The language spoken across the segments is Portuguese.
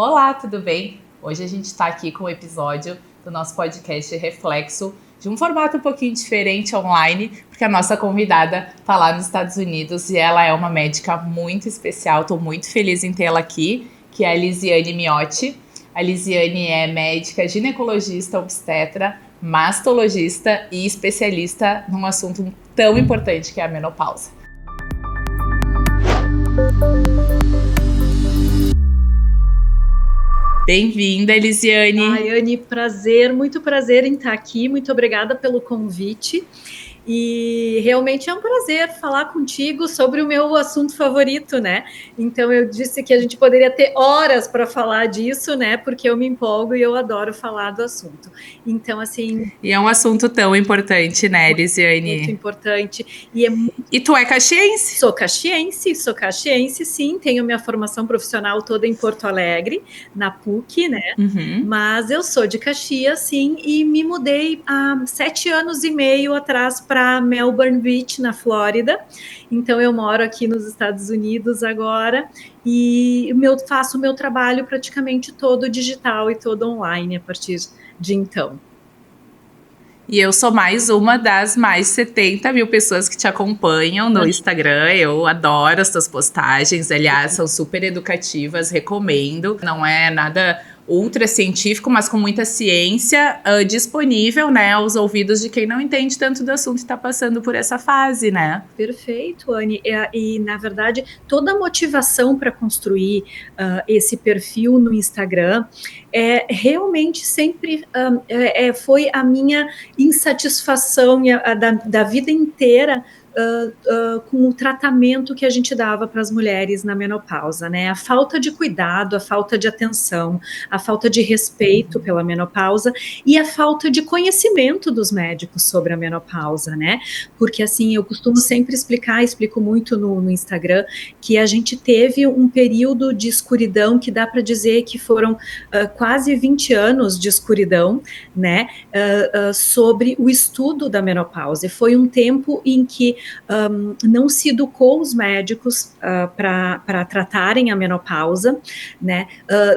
Olá, tudo bem? Hoje a gente está aqui com o episódio do nosso podcast Reflexo, de um formato um pouquinho diferente online, porque a nossa convidada está lá nos Estados Unidos e ela é uma médica muito especial. Estou muito feliz em tê-la aqui, que é a Lisiane Miotti. A Lisiane é médica, ginecologista, obstetra, mastologista e especialista num assunto tão importante que é a menopausa. Bem-vinda, Elisiane. Ai, Anne, prazer, muito prazer em estar aqui. Muito obrigada pelo convite. E realmente é um prazer falar contigo sobre o meu assunto favorito, né? Então eu disse que a gente poderia ter horas para falar disso, né? Porque eu me empolgo e eu adoro falar do assunto. Então, assim... E é um assunto tão importante, né, Elisiane? Muito importante. E tu é caxiense? Sou caxiense, sim. Tenho minha formação profissional toda em Porto Alegre, na PUC, né? Uhum. Mas eu sou de Caxias, sim, e me mudei há 7 anos e meio atrás para Melbourne Beach, na Flórida. Então eu moro aqui nos Estados Unidos agora e faço o meu trabalho praticamente todo digital e todo online a partir de então. E eu sou mais uma das mais 70 mil pessoas que te acompanham no Instagram. Eu adoro as tuas postagens, aliás, são super educativas, recomendo. Não é nada ultra científico, mas com muita ciência disponível, né, aos ouvidos de quem não entende tanto do assunto e está passando por essa fase, né? Perfeito, Anne. E na verdade, toda a motivação para construir esse perfil no Instagram realmente sempre foi a minha insatisfação da vida inteira com o tratamento que a gente dava para as mulheres na menopausa, né? A falta de cuidado, a falta de atenção, a falta de respeito pela menopausa e a falta de conhecimento dos médicos sobre a menopausa, né? Porque assim, eu costumo sempre explico muito no Instagram, que a gente teve um período de escuridão que dá para dizer que foram quase 20 anos de escuridão, né? Sobre o estudo da menopausa. E foi um tempo em que não se educou os médicos para tratarem a menopausa, né?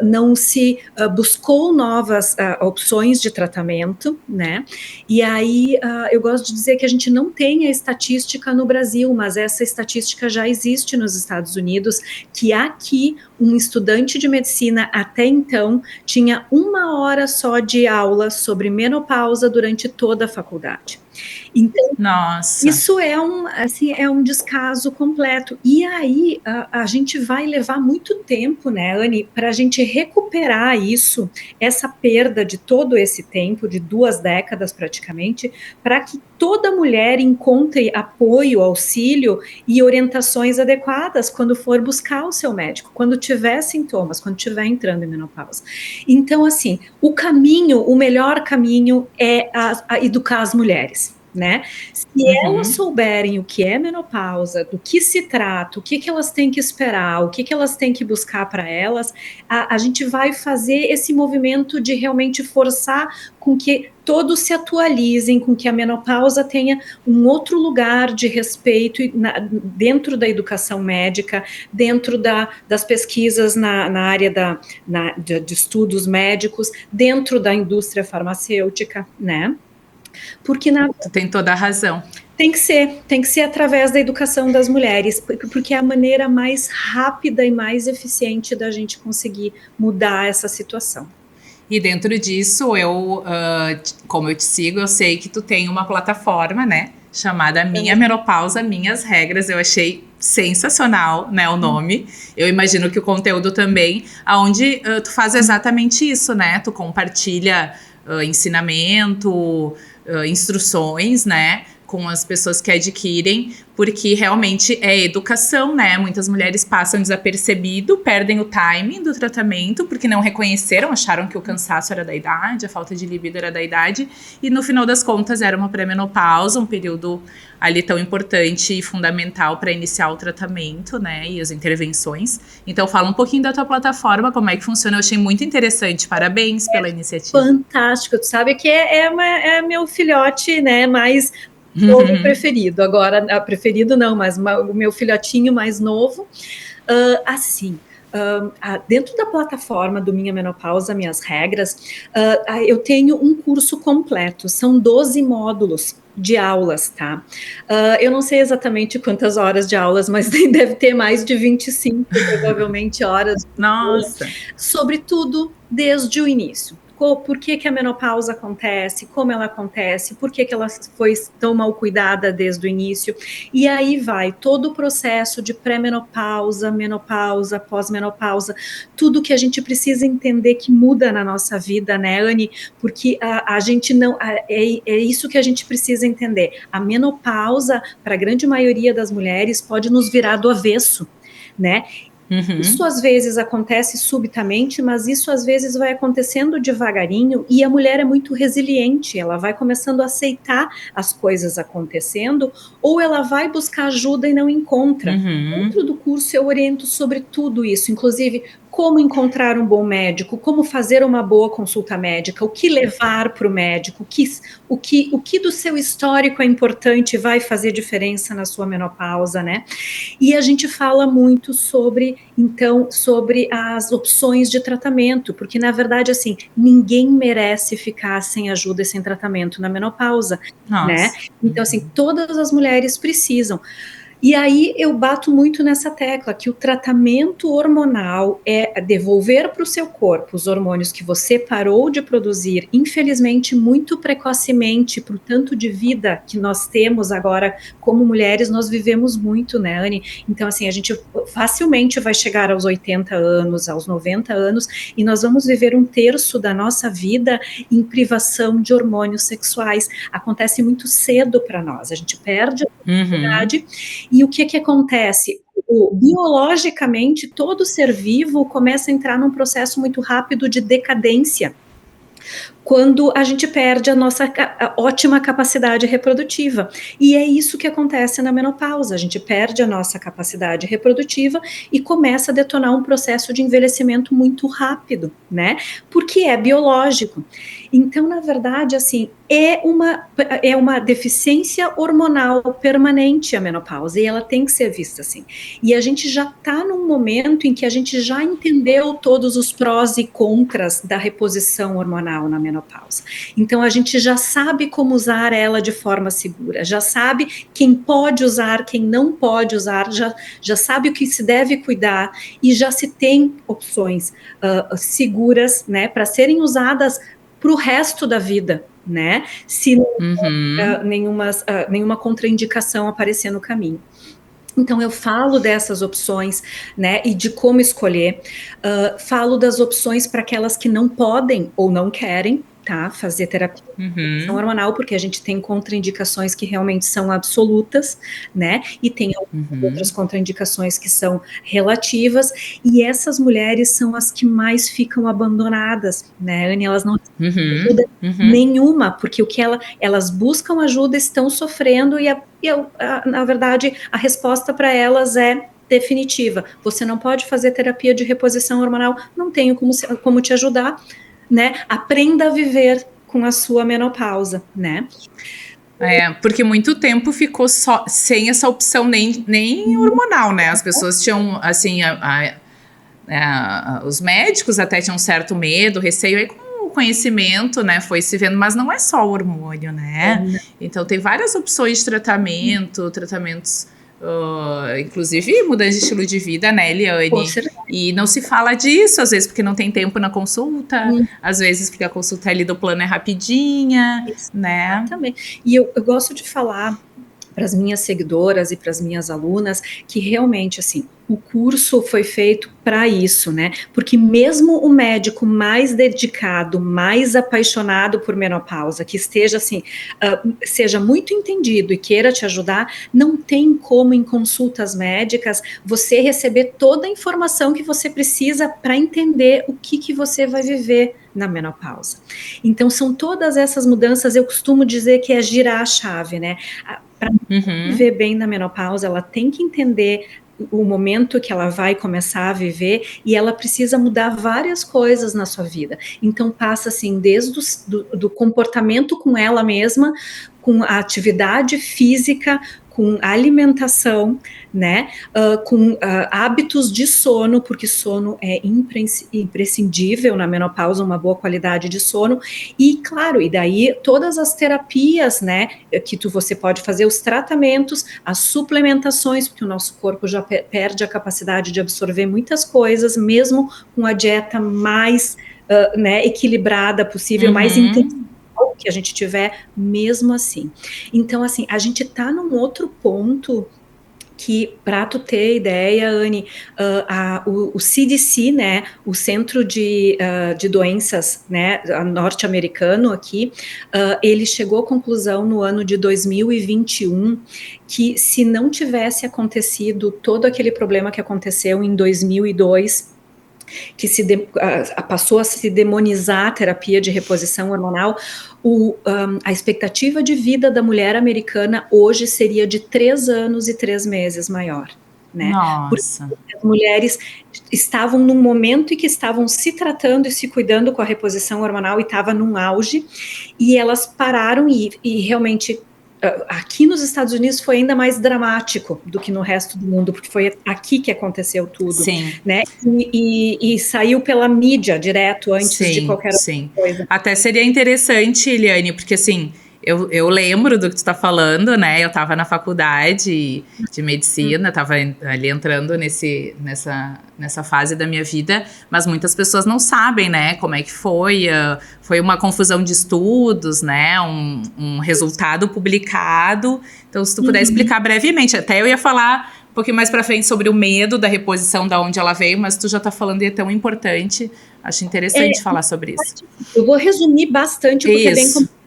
Não se buscou novas opções de tratamento, né? E aí eu gosto de dizer que a gente não tem a estatística no Brasil, mas essa estatística já existe nos Estados Unidos, que aqui um estudante de medicina até então tinha 1 hora só de aula sobre menopausa durante toda a faculdade. Então, nossa, isso é um descaso completo. E aí a gente vai levar muito tempo, né, Anne, para a gente recuperar isso, essa perda de todo esse tempo, de 2 décadas praticamente, para que toda mulher encontre apoio, auxílio e orientações adequadas quando for buscar o seu médico, quando tiver sintomas, quando estiver entrando em menopausa. Então, assim, o melhor caminho é educar as mulheres, né? Se elas souberem o que é menopausa, do que se trata, o que elas têm que esperar, o que elas têm que buscar para elas, a gente vai fazer esse movimento de realmente forçar com que todos se atualizem, com que a menopausa tenha um outro lugar de respeito dentro da educação médica, dentro das pesquisas na área de estudos médicos, dentro da indústria farmacêutica, né? Porque tu tem toda a razão. Tem que ser através da educação das mulheres, porque é a maneira mais rápida e mais eficiente da gente conseguir mudar essa situação. E dentro disso, como eu te sigo, eu sei que tu tem uma plataforma, né, chamada Minha Menopausa, Minhas Regras. Eu achei sensacional, né, o nome. Eu imagino que o conteúdo também, onde tu faz exatamente isso, né, tu compartilha ensinamento, instruções, né, com as pessoas que adquirem, porque realmente é educação, né? Muitas mulheres passam desapercebido, perdem o timing do tratamento, porque não reconheceram, acharam que o cansaço era da idade, a falta de libido era da idade, e no final das contas era uma pré-menopausa, um período ali tão importante e fundamental para iniciar o tratamento, né? E as intervenções. Então fala um pouquinho da tua plataforma, como é que funciona. Eu achei muito interessante, parabéns pela iniciativa. Fantástico, tu sabe que é meu filhote, né, mais novo preferido. Agora, preferido não, mas o meu filhotinho mais novo. Assim, dentro da plataforma do Minha Menopausa, Minhas Regras, eu tenho um curso completo, são 12 módulos de aulas, tá? Eu não sei exatamente quantas horas de aulas, mas deve ter mais de 25, provavelmente, horas de aula, Nossa. sobre tudo desde o início. Por que a menopausa acontece, como ela acontece, por que ela foi tão mal cuidada desde o início. E aí vai todo o processo de pré-menopausa, menopausa, pós-menopausa, tudo que a gente precisa entender que muda na nossa vida, né, Anne? Porque a gente não... É isso que a gente precisa entender. A menopausa, para a grande maioria das mulheres, pode nos virar do avesso, né? Isso às vezes acontece subitamente, mas isso às vezes vai acontecendo devagarinho e a mulher é muito resiliente, ela vai começando a aceitar as coisas acontecendo ou ela vai buscar ajuda e não encontra. Dentro do curso eu oriento sobre tudo isso, inclusive como encontrar um bom médico, como fazer uma boa consulta médica, o que levar para o médico, o que do seu histórico é importante e vai fazer diferença na sua menopausa, né? E a gente fala muito sobre as opções de tratamento, porque na verdade, assim, ninguém merece ficar sem ajuda e sem tratamento na menopausa, né? Então, assim, todas as mulheres precisam. E aí eu bato muito nessa tecla, que o tratamento hormonal é devolver para o seu corpo os hormônios que você parou de produzir, infelizmente, muito precocemente, por tanto de vida que nós temos agora como mulheres, nós vivemos muito, né, Anne? Então, assim, a gente facilmente vai chegar aos 80 anos, aos 90 anos, e nós vamos viver um terço da nossa vida em privação de hormônios sexuais. Acontece muito cedo para nós, a gente perde a oportunidade. E o que acontece? Biologicamente, todo ser vivo começa a entrar num processo muito rápido de decadência, quando a gente perde a nossa ótima capacidade reprodutiva. E é isso que acontece na menopausa, a gente perde a nossa capacidade reprodutiva e começa a detonar um processo de envelhecimento muito rápido, né? Porque é biológico. Então, na verdade, assim, é uma deficiência hormonal permanente a menopausa, e ela tem que ser vista assim. E a gente já está num momento em que a gente já entendeu todos os prós e contras da reposição hormonal na menopausa. Então, a gente já sabe como usar ela de forma segura, já sabe quem pode usar, quem não pode usar, já sabe o que se deve cuidar, e já se tem opções seguras, né, para serem usadas para o resto da vida, né? Se nenhuma contraindicação aparecer no caminho. Então, eu falo dessas opções, né, e de como escolher. Falo das opções para aquelas que não podem ou não querem, tá, fazer terapia de reposição hormonal, porque a gente tem contraindicações que realmente são absolutas, né, e tem outras contraindicações que são relativas, e essas mulheres são as que mais ficam abandonadas, né, Anne? Elas não recebem ajuda nenhuma, porque elas buscam ajuda, estão sofrendo, na verdade, a resposta para elas é definitiva: você não pode fazer terapia de reposição hormonal, não tenho como te ajudar, né? Aprenda a viver com a sua menopausa, né? Porque muito tempo ficou só sem essa opção nem hormonal, né? As pessoas tinham, assim, os médicos até tinham um certo medo, receio, aí com o conhecimento, né, foi se vendo, mas não é só o hormônio, né? Então tem várias opções de tratamentos, inclusive mudança de estilo de vida, né, Eliane? E não se fala disso, às vezes porque não tem tempo na consulta, às vezes porque a consulta ali do plano é rapidinha, né? Também. E eu gosto de falar para as minhas seguidoras e para as minhas alunas que realmente, assim, o curso foi feito para isso, né? Porque mesmo o médico mais dedicado, mais apaixonado por menopausa, que esteja assim, seja muito entendido e queira te ajudar, não tem como em consultas médicas você receber toda a informação que você precisa para entender o que você vai viver na menopausa. Então são todas essas mudanças, eu costumo dizer que é girar a chave, né? Para viver bem na menopausa, ela tem que entender o momento que ela vai começar a viver, e ela precisa mudar várias coisas na sua vida. Então passa assim, desde do comportamento com ela mesma, com a atividade física, com alimentação, né, com hábitos de sono, porque sono é imprescindível na menopausa, uma boa qualidade de sono, e claro, e daí todas as terapias, né, que você pode fazer, os tratamentos, as suplementações, porque o nosso corpo já perde a capacidade de absorver muitas coisas, mesmo com a dieta mais né, equilibrada possível, mais intensa que a gente tiver, mesmo assim. Então, assim, a gente tá num outro ponto que, para tu ter ideia, Anne, o CDC, né, o Centro de Doenças, né, norte-americano aqui, ele chegou à conclusão no ano de 2021 que se não tivesse acontecido todo aquele problema que aconteceu em 2002, que passou a se demonizar a terapia de reposição hormonal, a expectativa de vida da mulher americana hoje seria de 3 anos e 3 meses maior, né? Nossa. Porque as mulheres estavam num momento em que estavam se tratando e se cuidando com a reposição hormonal e estava num auge, e elas pararam e realmente aqui nos Estados Unidos foi ainda mais dramático do que no resto do mundo, porque foi aqui que aconteceu tudo, sim, né? E saiu pela mídia direto antes de qualquer outra coisa. Até seria interessante, Eliane, porque assim, eu lembro do que tu tá falando, né? Eu tava na faculdade de medicina, tava ali entrando nessa fase da minha vida, mas muitas pessoas não sabem, né, como é que foi. Foi uma confusão de estudos, né? Um resultado publicado. Então, se tu puder explicar brevemente, até eu ia falar um pouquinho mais pra frente sobre o medo da reposição, da onde ela veio, mas tu já tá falando e é tão importante. Acho interessante falar sobre isso. Eu vou resumir bastante, porque é bem complicado.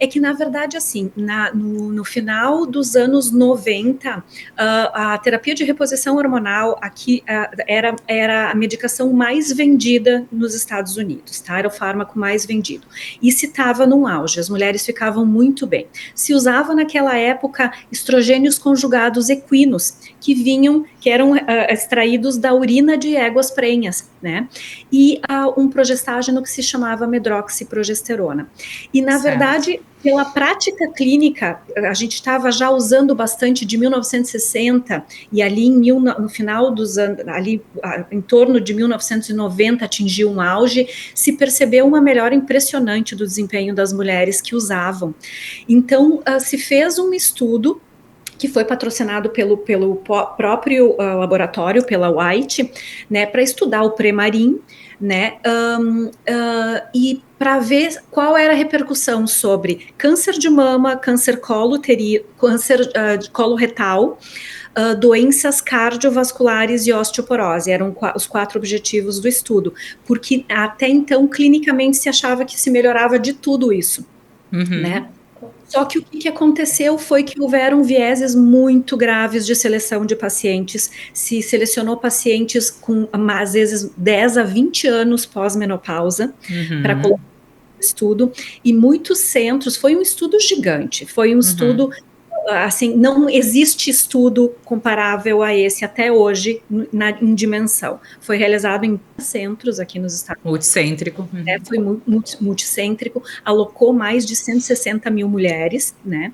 É que, na verdade, assim, no final dos anos 90, a terapia de reposição hormonal aqui era a medicação mais vendida nos Estados Unidos, tá? Era o fármaco mais vendido. E se estava num auge, as mulheres ficavam muito bem. Se usava naquela época estrogênios conjugados equinos, que eram extraídos da urina de éguas prenhas, né? E um progestágeno que se chamava medroxiprogesterona. E, na verdade, pela prática clínica, a gente estava já usando bastante de 1960 e ali no final dos anos, ali em torno de 1990 atingiu um auge, se percebeu uma melhora impressionante do desempenho das mulheres que usavam. Então, se fez um estudo que foi patrocinado pelo próprio laboratório, pela White, né, para estudar o Premarin, né, e para ver qual era a repercussão sobre câncer de mama, câncer coloretal, doenças cardiovasculares e osteoporose. Eram os 4 objetivos do estudo, porque até então clinicamente se achava que se melhorava de tudo isso, né? Só que o que aconteceu foi que houveram vieses muito graves de seleção de pacientes. Se selecionou pacientes com, às vezes, 10 a 20 anos pós-menopausa para colocar no estudo. E muitos centros, foi um estudo gigante, foi um estudo, assim, não existe estudo comparável a esse até hoje em dimensão. Foi realizado em centros aqui nos Estados Unidos. Multicêntrico. Foi multicêntrico, alocou mais de 160 mil mulheres, né?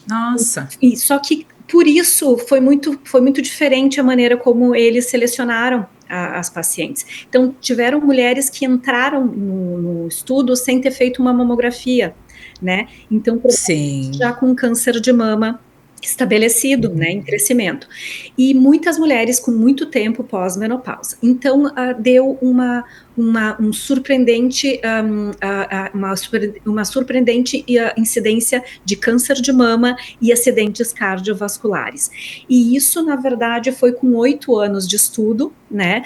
Nossa! Só que, por isso, foi muito diferente a maneira como eles selecionaram as pacientes. Então, tiveram mulheres que entraram no estudo sem ter feito uma mamografia, né? Então, já com câncer de mama estabelecido, né, em crescimento. E muitas mulheres com muito tempo pós-menopausa. Então, deu uma surpreendente incidência de câncer de mama e acidentes cardiovasculares. E isso, na verdade, foi com 8 anos de estudo, né?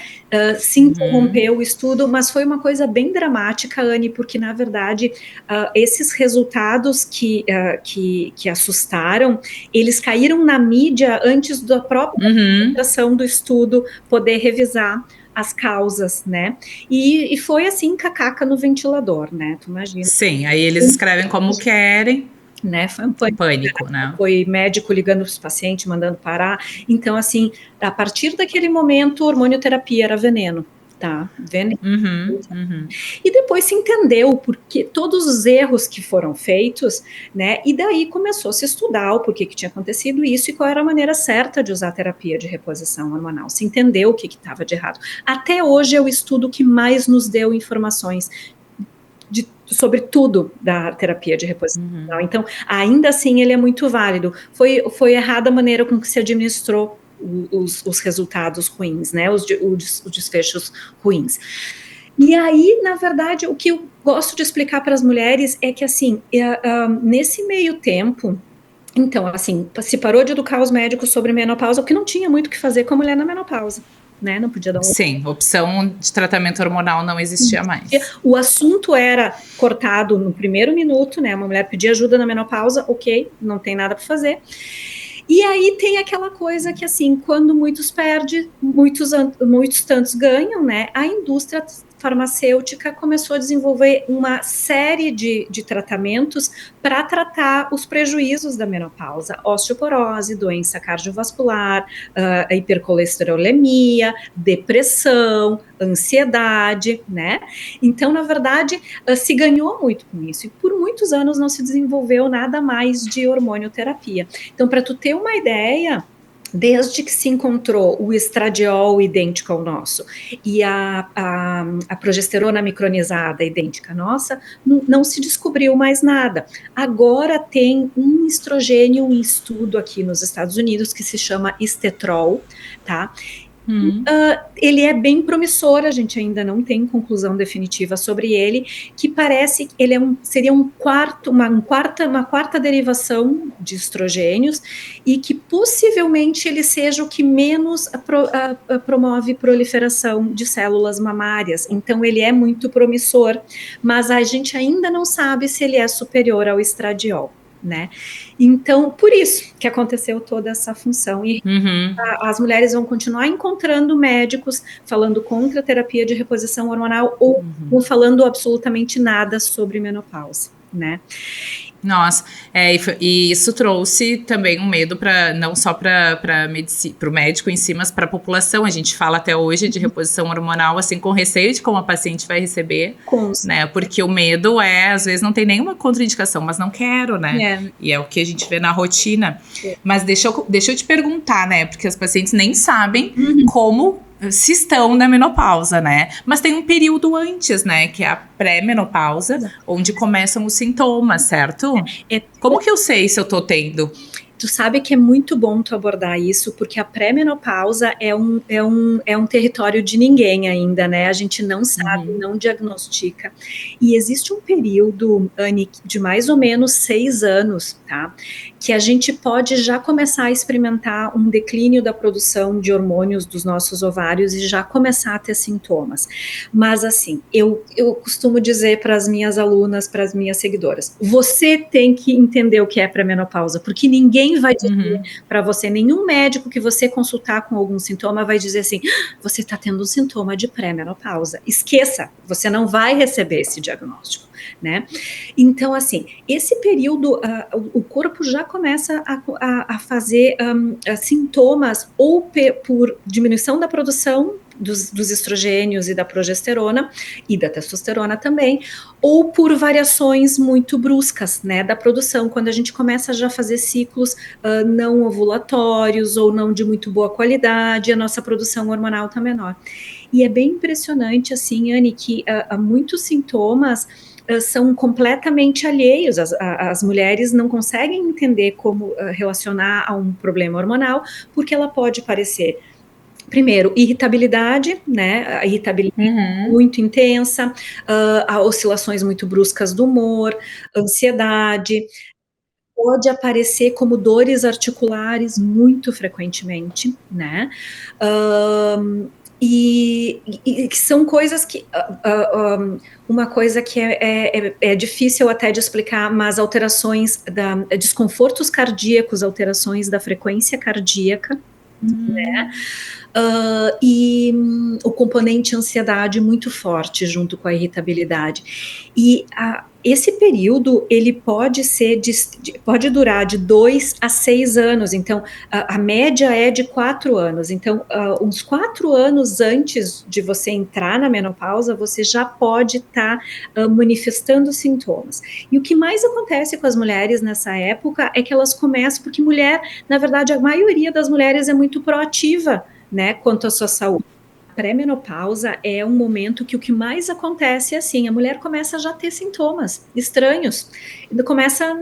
Se interrompeu o estudo, mas foi uma coisa bem dramática, Anne, porque, na verdade, esses resultados que assustaram, eles caíram na mídia antes da própria apresentação do estudo poder revisar as causas, né? E foi assim, cacaca no ventilador, né? Tu imagina. Sim, aí eles escrevem como querem. Né? Foi um pânico, né? Foi médico ligando para os pacientes, mandando parar. Então, assim, a partir daquele momento, hormonioterapia era veneno. tá? Veneno. Uhum, uhum. E depois se entendeu porque todos os erros que foram feitos, né? E daí começou a se estudar o porquê que tinha acontecido isso e qual era a maneira certa de usar a terapia de reposição hormonal. Se entendeu o que estava de errado. Até hoje é o estudo que mais nos deu informações sobre tudo da terapia de reposição. Uhum. Então, ainda assim, ele é muito válido. Foi errada a maneira com que se administrou os resultados ruins, né? Os desfechos ruins. E aí, na verdade, o que eu gosto de explicar para as mulheres é que, assim, nesse meio tempo, então, assim, se parou de educar os médicos sobre menopausa, porque não tinha muito o que fazer com a mulher na menopausa, né? Não podia dar um... Sim, opção de tratamento hormonal não existia mais. O assunto era cortado no primeiro minuto, né? Uma mulher pedia ajuda na menopausa, ok, não tem nada para fazer. E aí tem aquela coisa que, assim, quando muitos perdem, muitos tantos ganham, né? A indústria farmacêutica começou a desenvolver uma série de tratamentos para tratar os prejuízos da menopausa, osteoporose, doença cardiovascular, hipercolesterolemia, depressão, ansiedade, né? Então, na verdade, se ganhou muito com isso e por muitos anos não se desenvolveu nada mais de hormonioterapia. Então, para tu ter uma ideia, desde que se encontrou o estradiol idêntico ao nosso e a progesterona micronizada idêntica à nossa, não se descobriu mais nada. Agora tem um estrogênio em estudo aqui nos Estados Unidos que se chama estetrol, tá? Ele é bem promissor, a gente ainda não tem conclusão definitiva sobre ele, que parece que ele seria uma quarta derivação de estrogênios e que possivelmente ele seja o que menos promove proliferação de células mamárias. Então ele é muito promissor, mas a gente ainda não sabe se ele é superior ao estradiol, né? Então, por isso que aconteceu toda essa função. E as mulheres vão continuar encontrando médicos falando contra a terapia de reposição hormonal ou não falando absolutamente nada sobre menopausa, né? Nossa, e isso trouxe também um medo para não só para o médico em si, mas para a população. A gente fala até hoje de reposição hormonal, assim, com receio de como a paciente vai receber, né? Porque o medo às vezes não tem nenhuma contraindicação, mas não quero, né? E é o que a gente vê na rotina. Mas deixa eu te perguntar, né? Porque as pacientes nem sabem como se estão na menopausa, né? Mas tem um período antes, né? Que é a pré-menopausa, onde começam os sintomas, certo? Como que eu sei se eu tô tendo? Tu sabe que é muito bom tu abordar isso, porque a pré-menopausa é um território de ninguém ainda, né? A gente não sabe, não diagnostica. E existe um período, Anne, de mais ou menos 6 anos, tá? Que a gente pode já começar a experimentar um declínio da produção de hormônios dos nossos ovários e já começar a ter sintomas. Mas, assim, eu costumo dizer para as minhas alunas, para as minhas seguidoras, você tem que entender o que é pré-menopausa, porque ninguém vai dizer para você, nenhum médico que você consultar com algum sintoma vai dizer assim, você está tendo um sintoma de pré-menopausa. Esqueça, você não vai receber esse diagnóstico, né? Então, assim, esse período, o corpo já começa a fazer sintomas ou por diminuição da produção dos estrogênios e da progesterona e da testosterona também, ou por variações muito bruscas, né, da produção, quando a gente começa já a fazer ciclos não ovulatórios ou não de muito boa qualidade, a nossa produção hormonal está menor. E é bem impressionante, assim, Anne, que muitos sintomas são completamente alheios, as mulheres não conseguem entender como relacionar a um problema hormonal, porque ela pode parecer, primeiro, irritabilidade, né? A irritabilidade muito intensa, oscilações muito bruscas do humor, ansiedade. Pode aparecer como dores articulares muito frequentemente, né? E que são coisas que uma coisa que é difícil até de explicar, mas alterações desconfortos cardíacos, alterações da frequência cardíaca, né? E o componente ansiedade muito forte junto com a irritabilidade. E Esse período, ele pode ser pode durar de 2 a 6 anos, então a média é de 4 anos, então uns 4 anos antes de você entrar na menopausa, você já pode estar manifestando sintomas. E o que mais acontece com as mulheres nessa época é que elas começam, porque mulher, na verdade, a maioria das mulheres é muito proativa, né, quanto à sua saúde. Pré-menopausa é um momento que o que mais acontece é assim, a mulher começa a já ter sintomas estranhos, começa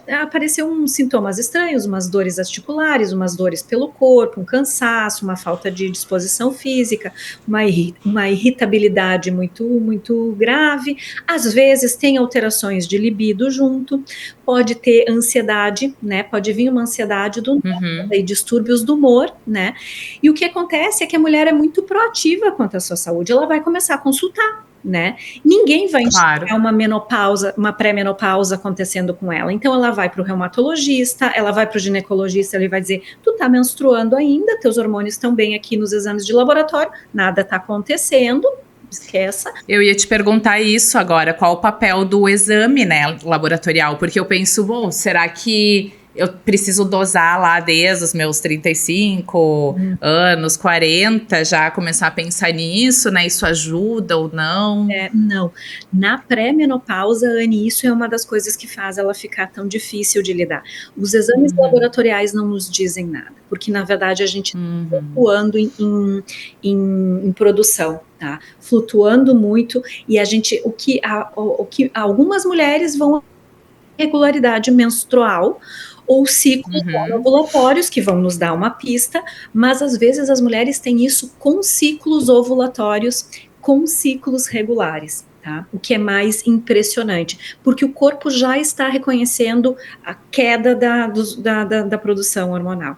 a aparecer uns sintomas estranhos, umas dores articulares, umas dores pelo corpo, um cansaço, uma falta de disposição física, uma irritabilidade muito grave, às vezes tem alterações de libido junto, pode ter ansiedade, né, pode vir uma ansiedade do nada e distúrbios do humor, né, e o que acontece é que a mulher é muito proativa quanto à sua saúde, ela vai começar a consultar, né? Ninguém vai enxergar uma menopausa, uma pré-menopausa acontecendo com ela. Então ela vai para o reumatologista, ela vai para o ginecologista, ele vai dizer: tu tá menstruando ainda, teus hormônios estão bem aqui nos exames de laboratório, nada tá acontecendo. Esqueça. Eu ia te perguntar isso agora, qual o papel do exame, né, laboratorial? Porque eu penso, bom, será que eu preciso dosar lá desde os meus 35 anos, 40, já começar a pensar nisso, né? Isso ajuda ou não? Não. Na pré-menopausa, Anne, isso é uma das coisas que faz ela ficar tão difícil de lidar. Os exames laboratoriais não nos dizem nada, porque na verdade a gente está flutuando em produção, tá? Flutuando muito, e a gente, o que algumas mulheres vão regularidade menstrual ou ciclos ovulatórios, que vão nos dar uma pista, mas às vezes as mulheres têm isso com ciclos ovulatórios, com ciclos regulares, tá? O que é mais impressionante, porque o corpo já está reconhecendo a queda da produção hormonal.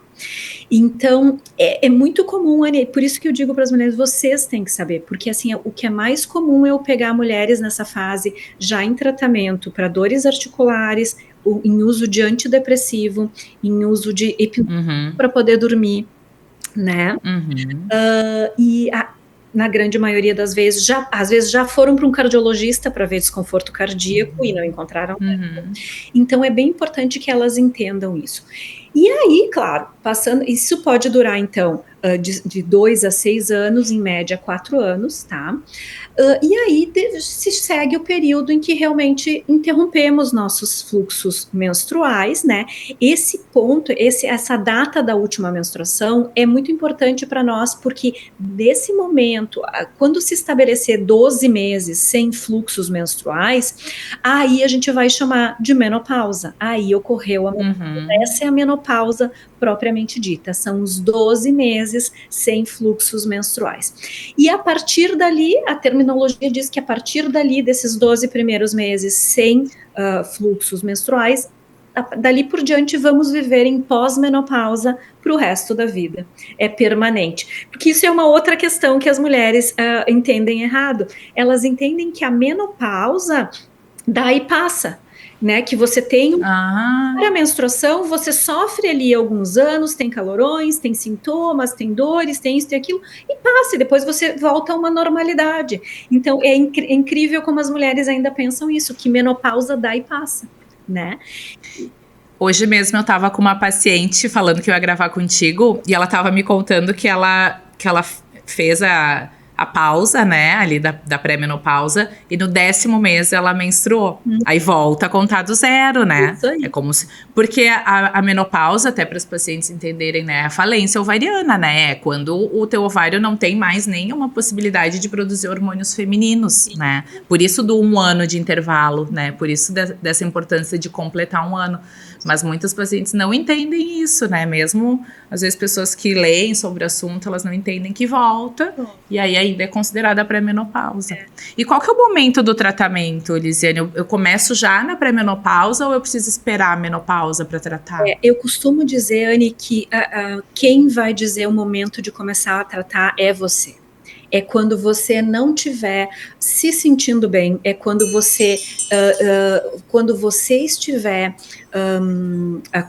Então, é muito comum, Anne, por isso que eu digo para as mulheres, vocês têm que saber, porque assim, o que é mais comum é eu pegar mulheres nessa fase, já em tratamento para dores articulares, em uso de antidepressivo, em uso de hipnose para poder dormir, né? Na grande maioria das vezes, às vezes já foram para um cardiologista para ver desconforto cardíaco e não encontraram nada. Então é bem importante que elas entendam isso. E aí, claro, isso pode durar então de 2 a 6 anos, em média 4 anos, tá? E aí se segue o período em que realmente interrompemos nossos fluxos menstruais, né? Esse ponto, essa data da última menstruação é muito importante para nós, porque nesse momento, quando se estabelecer 12 meses sem fluxos menstruais, aí a gente vai chamar de menopausa. Aí ocorreu a menopausa. Essa é a menopausa propriamente dita, são os 12 meses sem fluxos menstruais. E a partir dali, a terminologia diz que a partir dali, desses 12 primeiros meses sem fluxos menstruais, dali por diante vamos viver em pós-menopausa para o resto da vida. É permanente. Porque isso é uma outra questão que as mulheres entendem errado. Elas entendem que a menopausa daí passa, né, que você tem a menstruação, você sofre ali alguns anos, tem calorões, tem sintomas, tem dores, tem isso, tem aquilo, e passa, e depois você volta a uma normalidade. Então, é incrível como as mulheres ainda pensam isso, que menopausa dá e passa, né? Hoje mesmo eu tava com uma paciente falando que eu ia gravar contigo, e ela tava me contando que ela fez a pausa, né, ali da pré-menopausa, e no 10º mês ela menstruou. Aí volta a contar do zero, né? Isso aí. É como se... Porque a menopausa, até para os pacientes entenderem, né, é a falência ovariana, né? É quando o teu ovário não tem mais nenhuma possibilidade de produzir hormônios femininos, né? Por isso do 1 ano de intervalo, né? Por isso dessa importância de completar 1 ano. Mas muitas pacientes não entendem isso, né? Mesmo, às vezes, pessoas que leem sobre o assunto, elas não entendem que volta. E aí ainda é considerada a pré-menopausa. E qual que é o momento do tratamento, Lisiane? Eu começo já na pré-menopausa ou eu preciso esperar a menopausa para tratar? Eu costumo dizer, Anne, que quem vai dizer o momento de começar a tratar é você. é quando você não estiver se sentindo bem, é quando você estiver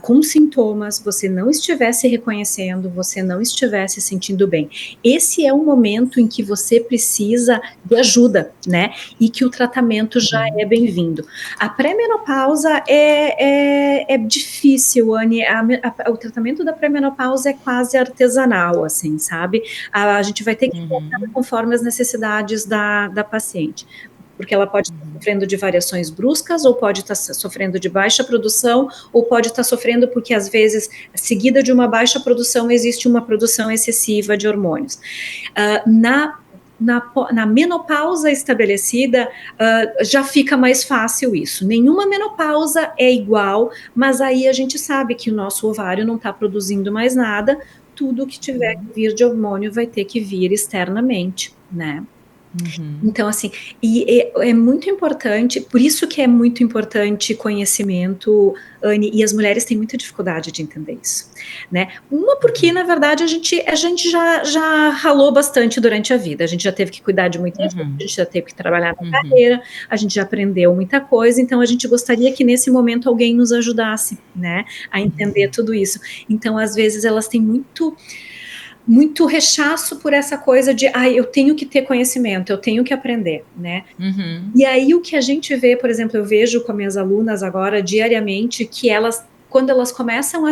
com sintomas, você não estiver se reconhecendo, você não estiver se sentindo bem. Esse é o momento em que você precisa de ajuda, né? E que o tratamento já é bem-vindo. A pré-menopausa é difícil, Anne. O tratamento da pré-menopausa é quase artesanal, assim, sabe? A gente vai ter que tratar conforme as necessidades da paciente, porque ela pode estar sofrendo de variações bruscas, ou pode estar sofrendo de baixa produção, ou pode estar sofrendo porque, às vezes, seguida de uma baixa produção, existe uma produção excessiva de hormônios. Na menopausa estabelecida, já fica mais fácil isso. Nenhuma menopausa é igual, mas aí a gente sabe que o nosso ovário não está produzindo mais nada, tudo que tiver que vir de hormônio vai ter que vir externamente, né? Então, assim, é muito importante, por isso que é muito importante conhecimento, Anne, e as mulheres têm muita dificuldade de entender isso, né? Uma, porque, na verdade, a gente já ralou bastante durante a vida, a gente já teve que cuidar de muita gente, a gente já teve que trabalhar na carreira, a gente já aprendeu muita coisa, então a gente gostaria que nesse momento alguém nos ajudasse, né, a entender tudo isso. Então, às vezes, elas têm muito rechaço por essa coisa de, eu tenho que ter conhecimento, eu tenho que aprender, né? E aí o que a gente vê, por exemplo, eu vejo com minhas alunas agora diariamente, que elas, quando elas começam a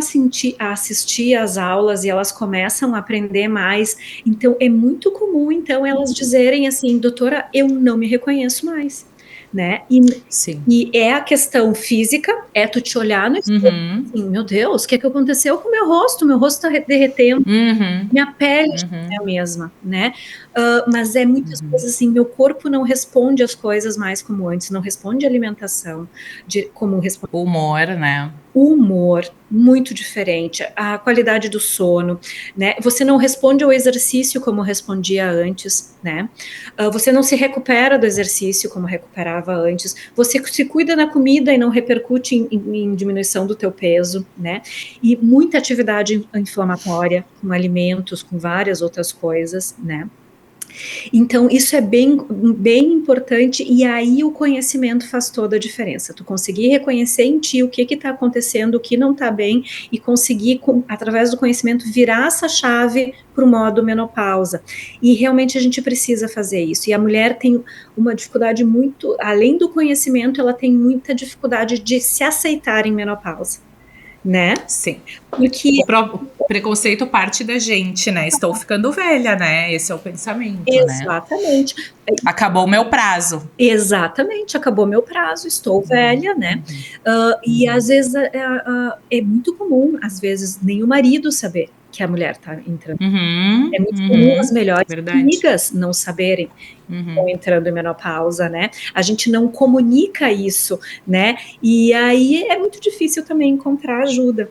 assistir às aulas e elas começam a aprender mais, então é muito comum, então, elas dizerem assim, doutora, eu não me reconheço mais, né? E é a questão física, é tu te olhar no espelho, assim, meu Deus, o que aconteceu com o meu rosto? Meu rosto tá derretendo, minha pele é a mesma, né? Mas é muitas coisas assim, meu corpo não responde as coisas mais como antes, não responde à alimentação, como responde. O humor, né? O humor, muito diferente, a qualidade do sono, né? Você não responde ao exercício como respondia antes, né? Você não se recupera do exercício como recuperava antes, você se cuida na comida e não repercute em diminuição do teu peso, né? E muita atividade inflamatória com alimentos, com várias outras coisas, né? Então, isso é bem, bem importante, e aí o conhecimento faz toda a diferença. Tu conseguir reconhecer em ti o que está acontecendo, o que não está bem, e conseguir, através do conhecimento, virar essa chave para o modo menopausa. E realmente a gente precisa fazer isso. E a mulher tem uma dificuldade muito, além do conhecimento, ela tem muita dificuldade de se aceitar em menopausa, né? Sim. Porque o preconceito parte da gente, né? Estou ficando velha, né? Esse é o pensamento, exatamente, né? Acabou o meu prazo. Exatamente, acabou meu prazo, estou velha, né? E às vezes é muito comum, às vezes, nem o marido saber que a mulher está entrando. É muito comum as melhores amigas não saberem que estão entrando em menopausa, né? A gente não comunica isso, né? E aí é muito difícil também encontrar ajuda.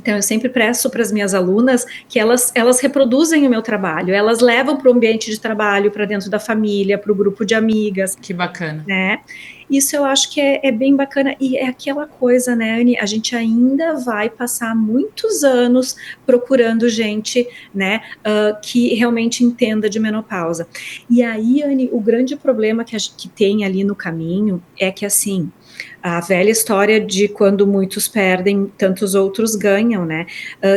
Então, eu sempre peço para as minhas alunas que elas reproduzem o meu trabalho, elas levam para o ambiente de trabalho, para dentro da família, para o grupo de amigas. Que bacana. Né? Isso eu acho que é bem bacana, e é aquela coisa, né, Anne, a gente ainda vai passar muitos anos procurando gente, né, que realmente entenda de menopausa. E aí, Anne, o grande problema que tem ali no caminho é que, assim, a velha história de quando muitos perdem, tantos outros ganham, né?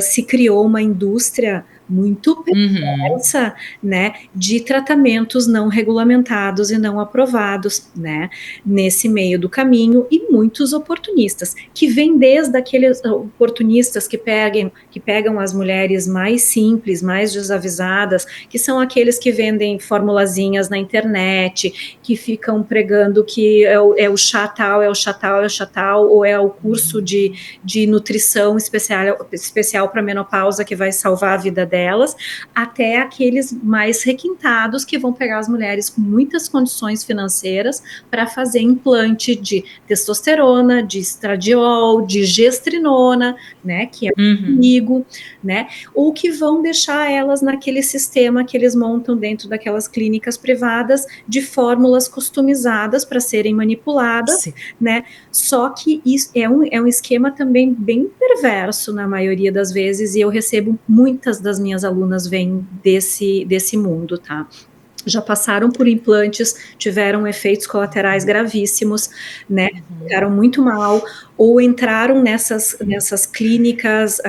Se criou uma indústria muito perversa, né, de tratamentos não regulamentados e não aprovados, né, nesse meio do caminho, e muitos oportunistas, que vêm desde aqueles oportunistas que pegam as mulheres mais simples, mais desavisadas, que são aqueles que vendem formulazinhas na internet, que ficam pregando que é o chá tal, é o chá tal, é o chá tal, ou é o curso de nutrição especial para menopausa que vai salvar a vida delas, até aqueles mais requintados que vão pegar as mulheres com muitas condições financeiras para fazer implante de testosterona, de estradiol, de gestrinona, né, que é amigo, né, ou que vão deixar elas naquele sistema que eles montam dentro daquelas clínicas privadas de fórmulas customizadas para serem manipuladas, sim, né, só que isso é um esquema também bem perverso na maioria das vezes, e eu recebo muitas das minhas alunas vêm desse mundo, tá? já passaram por implantes, tiveram efeitos colaterais gravíssimos, né? Ficaram muito mal, ou entraram nessas clínicas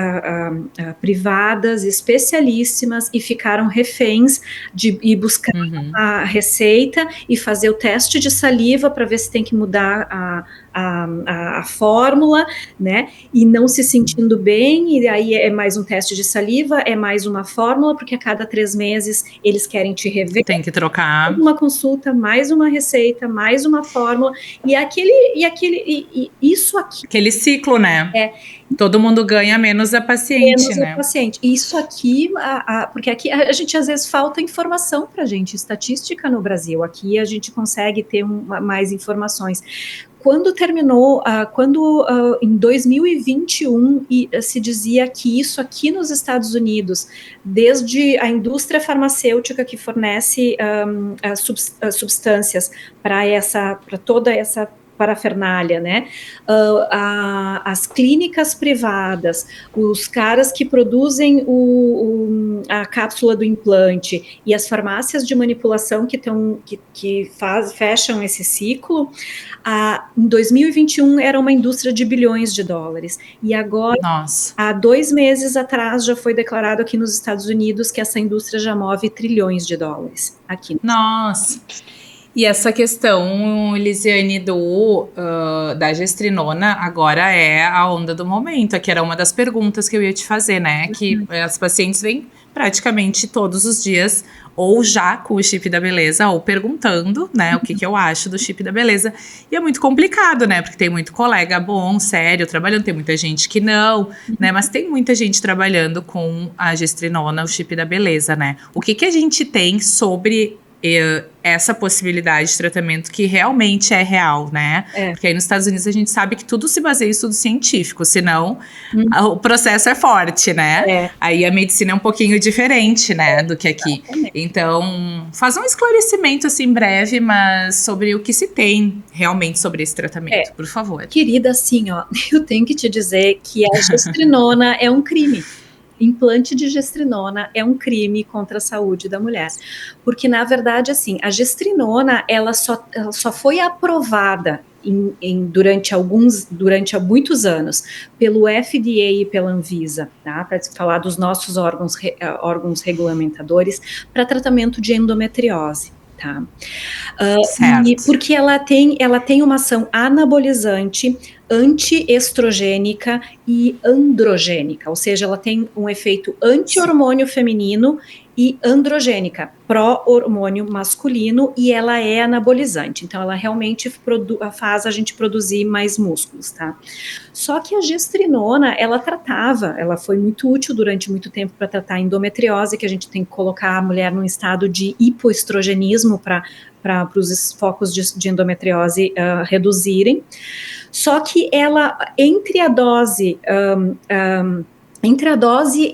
privadas, especialíssimas, e ficaram reféns de ir buscar a receita e fazer o teste de saliva para ver se tem que mudar a fórmula, né? E não se sentindo bem, e aí é mais um teste de saliva, é mais uma fórmula, porque a cada 3 meses eles querem te rever. Tem que trocar. Uma consulta, mais uma receita, mais uma fórmula, e isso aqui. Aquele ciclo, né? Todo mundo ganha, menos a paciente, menos né? a paciente. Isso aqui, porque aqui a gente às vezes falta informação pra gente, estatística no Brasil. Aqui a gente consegue ter mais informações. Quando terminou, em 2021, se dizia que isso aqui nos Estados Unidos, desde a indústria farmacêutica que fornece substâncias para toda essa parafernália, né? As clínicas privadas, os caras que produzem a cápsula do implante e as farmácias de manipulação que fecham esse ciclo, em 2021 era uma indústria de bilhões de dólares. E agora, há 2 meses atrás, já foi declarado aqui nos Estados Unidos que essa indústria já move trilhões de dólares aqui. Nossa! E essa questão, Elisiane, da gestrinona, agora é a onda do momento, que era uma das perguntas que eu ia te fazer, né? Que as pacientes vêm praticamente todos os dias, ou já com o chip da beleza, ou perguntando, né, o que eu acho do chip da beleza. E é muito complicado, né? Porque tem muito colega bom, sério, trabalhando, tem muita gente que não, né? Mas tem muita gente trabalhando com a gestrinona, o chip da beleza, né? O que a gente tem sobre essa possibilidade de tratamento que realmente é real, né? Porque aí nos Estados Unidos a gente sabe que tudo se baseia em estudo científico, senão o processo é forte, né? Aí a medicina é um pouquinho diferente, né, do que aqui. Então, faz um esclarecimento assim breve, mas sobre o que se tem realmente sobre esse tratamento, por favor. Querida, assim, ó, eu tenho que te dizer que a gestrinona é um crime. Implante de gestrinona é um crime contra a saúde da mulher, porque na verdade, assim, a gestrinona ela só foi aprovada durante muitos anos pelo FDA e pela Anvisa, tá? Para falar dos nossos órgãos regulamentadores para tratamento de endometriose. Tá? E porque ela tem uma ação anabolizante, antiestrogênica e androgênica, ou seja, ela tem um efeito anti-hormônio feminino e androgênica, pró-hormônio masculino, e ela é anabolizante, então ela realmente faz a gente produzir mais músculos, tá? Só que a gestrinona, ela foi muito útil durante muito tempo para tratar a endometriose, que a gente tem que colocar a mulher num estado de hipoestrogenismo para os focos de endometriose reduzirem. Só que ela, entre a dose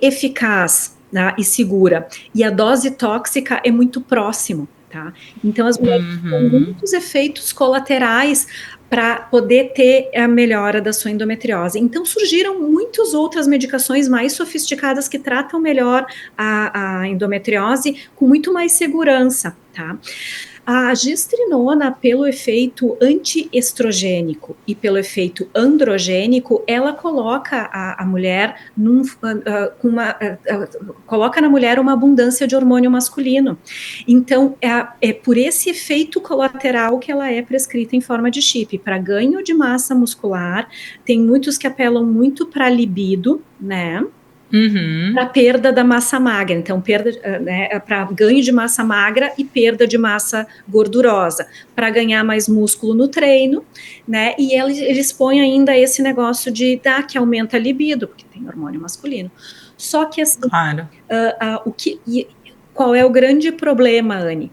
eficaz, né, e segura e a dose tóxica é muito próximo, tá? Então as mulheres têm muitos efeitos colaterais para poder ter a melhora da sua endometriose. Então surgiram muitas outras medicações mais sofisticadas que tratam melhor a endometriose com muito mais segurança, tá? A gestrinona, pelo efeito antiestrogênico e pelo efeito androgênico, ela coloca a mulher coloca na mulher uma abundância de hormônio masculino. Então, é por esse efeito colateral que ela é prescrita em forma de chip, para ganho de massa muscular. Tem muitos que apelam muito para libido, né? Para perda da massa magra, então para ganho de massa magra e perda de massa gordurosa, para ganhar mais músculo no treino, né? E eles põem ainda esse negócio que aumenta a libido, porque tem hormônio masculino. Só que assim, qual é o grande problema, Anne?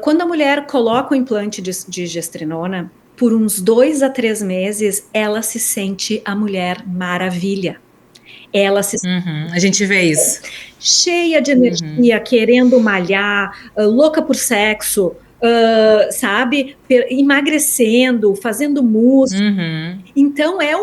Quando a mulher coloca o implante de gestrinona, por uns 2 a 3 meses, ela se sente a mulher maravilha. Ela se a gente vê isso. Cheia de energia, querendo malhar, louca por sexo, sabe, emagrecendo, fazendo músculo. Então é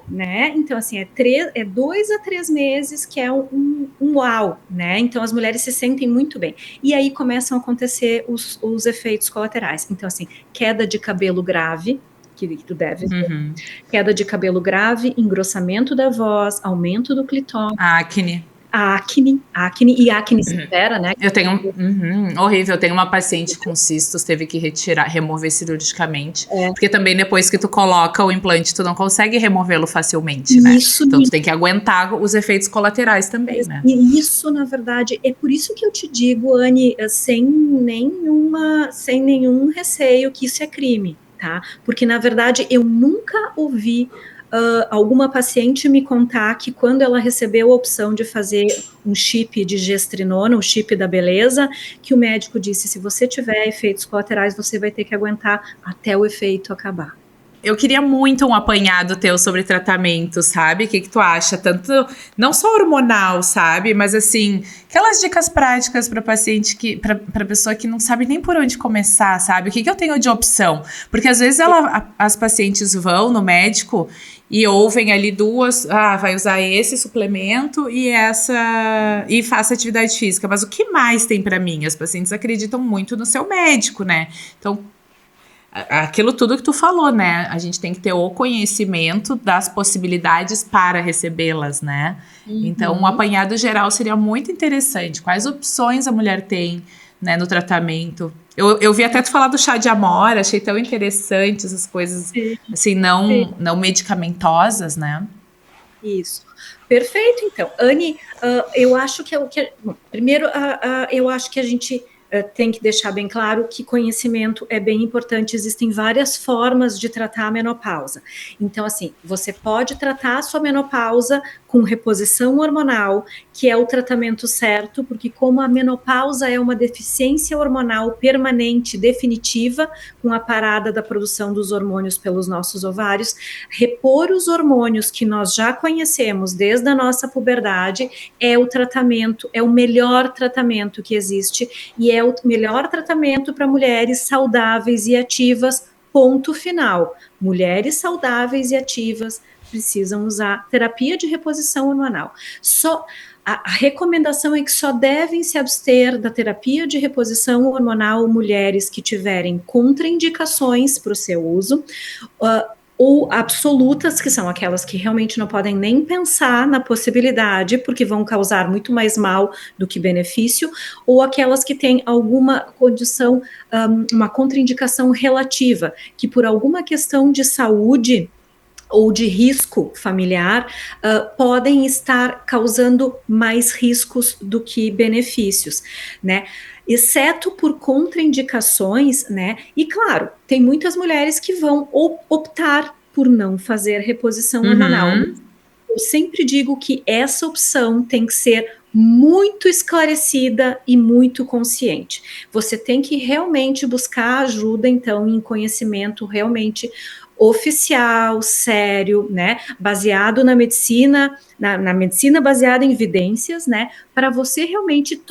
né? Então assim, é 2 a 3 meses que é um uau, né? Então as mulheres se sentem muito bem. E aí começam a acontecer os efeitos colaterais. Então assim, queda de cabelo grave, que tu deve ver. Queda de cabelo grave, engrossamento da voz, aumento do clitóris. Acne. Acne e acne severa, né? Eu tenho horrível, eu tenho uma paciente com cistos, teve que remover cirurgicamente, porque também depois que tu coloca o implante, tu não consegue removê-lo facilmente, né? Então tu tem que aguentar os efeitos colaterais também, né? E isso, na verdade, é por isso que eu te digo, Anne, sem nenhum receio que isso é crime, tá? Porque, na verdade, eu nunca ouvi alguma paciente me contar que quando ela recebeu a opção de fazer um chip de gestrinona, o chip da beleza, que o médico disse, se você tiver efeitos colaterais, você vai ter que aguentar até o efeito acabar. Eu queria muito um apanhado teu sobre tratamento, sabe? O que tu acha? Tanto, não só hormonal, sabe? Mas assim, aquelas dicas práticas para paciente para pessoa que não sabe nem por onde começar, sabe? O que eu tenho de opção? Porque às vezes as pacientes vão no médico e ouvem ali vai usar esse suplemento e faça atividade física. Mas o que mais tem para mim? As pacientes acreditam muito no seu médico, né? Então, aquilo tudo que tu falou, né? A gente tem que ter o conhecimento das possibilidades para recebê-las, né? Então, um apanhado geral seria muito interessante. Quais opções a mulher tem, né, no tratamento? Eu vi até tu falar do chá de amora, achei tão interessante essas coisas, assim, não medicamentosas, né? Isso. Perfeito, então. Anne, eu acho que primeiro, eu acho que a gente tem que deixar bem claro que conhecimento é bem importante. Existem várias formas de tratar a menopausa. Então, assim, você pode tratar a sua menopausa com reposição hormonal, que é o tratamento certo, porque como a menopausa é uma deficiência hormonal permanente, definitiva, com a parada da produção dos hormônios pelos nossos ovários, repor os hormônios que nós já conhecemos desde a nossa puberdade é o tratamento, é o melhor tratamento que existe e é o melhor tratamento para mulheres saudáveis e ativas, ponto final. Mulheres saudáveis e ativas precisam usar terapia de reposição hormonal. A recomendação é que só devem se abster da terapia de reposição hormonal mulheres que tiverem contraindicações para o seu uso, ou absolutas, que são aquelas que realmente não podem nem pensar na possibilidade, porque vão causar muito mais mal do que benefício, ou aquelas que têm alguma condição, uma contraindicação relativa, que por alguma questão de saúde ou de risco familiar, podem estar causando mais riscos do que benefícios, né? Exceto por contraindicações, né? E claro, tem muitas mulheres que vão optar por não fazer reposição hormonal. Eu sempre digo que essa opção tem que ser muito esclarecida e muito consciente. Você tem que realmente buscar ajuda, então, em conhecimento realmente oficial, sério, né, baseado na medicina, na medicina baseada em evidências, né, para você realmente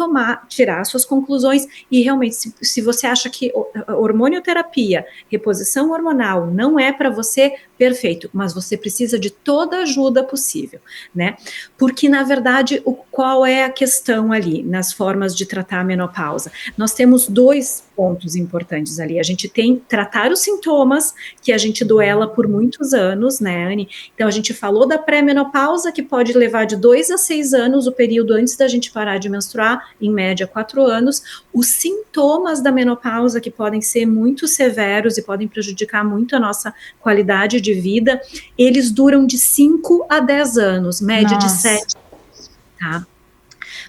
tirar suas conclusões e realmente, se você acha que hormonioterapia, reposição hormonal não é para você, perfeito, mas você precisa de toda a ajuda possível, né, porque na verdade, qual é a questão ali, nas formas de tratar a menopausa? Nós temos 2 pontos importantes ali, a gente tem tratar os sintomas, que a gente duela por muitos anos, né, Anne? Então a gente falou da pré-menopausa, que pode levar de 2 a 6 anos, o período antes da gente parar de menstruar, em média 4 anos, os sintomas da menopausa, que podem ser muito severos e podem prejudicar muito a nossa qualidade de vida, eles duram de 5 a 10 anos, média de 7 anos, tá?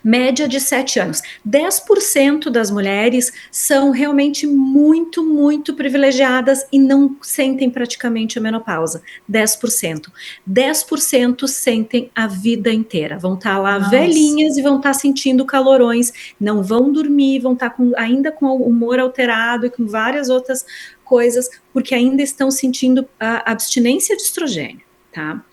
Média de 7 anos. 10% das mulheres são realmente muito, muito privilegiadas e não sentem praticamente a menopausa. 10%. 10% sentem a vida inteira. Vão estar lá velhinhas e vão estar sentindo calorões, não vão dormir, vão estar ainda com o humor alterado e com várias outras coisas, porque ainda estão sentindo a abstinência de estrogênio, tá?